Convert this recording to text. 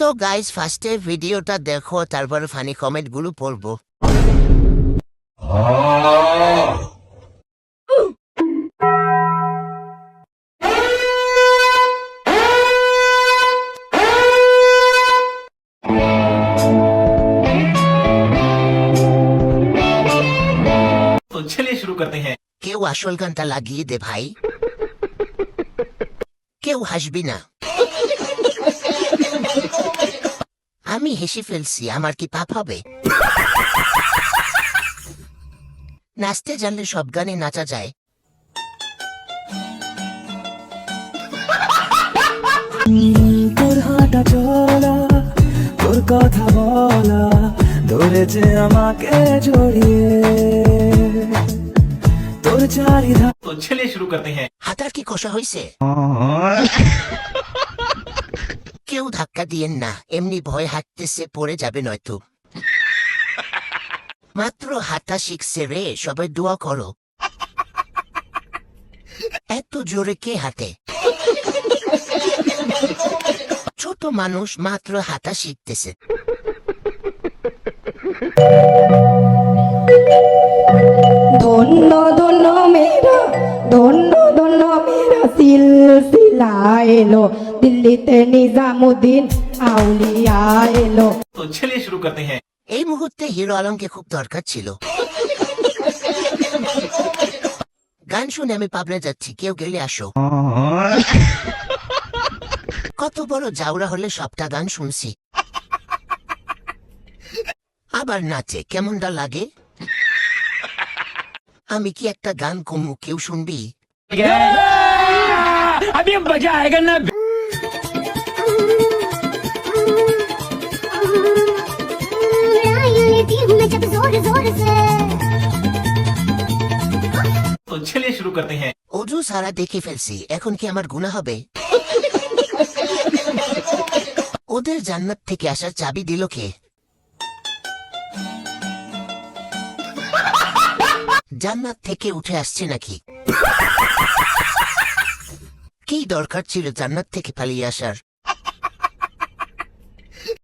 তো গাইস ফার্স্টে ভিডিওটা দেখো, তারপরে ফানি কমেন্ট গুলো পড়বো। तो चलिए शुरू करते हैं। কেউ আসল গানটা লাগিয়ে দে ভাই, কেউ হাসবি না। আমি হেসে ফেলছি, আমার কি পাপ হবে? নাচতে জানলে সব গানে নাচা যায়। তোর হাঁটা চলা, তোর কথা বলা ধরেছে আমাকে জড়িয়ে, তোর চারিধার। तो चलिए शुरू करते हैं। হাতার কি কষা হয়েছে? কেউ ধাক্কা দিয়েন না, এমনি ভয় হাঁটতেছে, পড়ে যাবে নয়তো। মাত্র হাঁটা শিখছে রে, সবাই দোয়া করো। এত জোরে কে হাঁটে? ছোট মানুষ মাত্র হাঁটা শিখতেছে। ধন্য ধন্য মেরা, ধন্য ধন্য মেরা সিলসিলা এলো, দিল্লিতে নিজামুদ্দিন আউলিয়া এলো। तो चलिए शुरू करते हैं। এই মুহূর্তে হিরো আলমকে খুব দরকার ছিল। গান শুনে আমি পাবনা যাচ্ছি, কেউ গেলে আসো। কত বড় জাউরা হলে সবটা গান শুনছি। আবার নাচে, কেমনটা লাগে? আমি কি একটা গান কমু, কেউ শুনবি? अभी मजा आएगा ना। जब जोर जोर से तो चलिए शुरू करते हैं। অজু সারা দেখে ফেলছি, এখন কি আমার গুনাহ হবে? ওদের জান্নাত থেকে আসার চাবি দিল কে? জান্নাত থেকে উঠে আসছে নাকি? কি দরকার ছিল জান্নাত থেকে পালিয়ে আসার?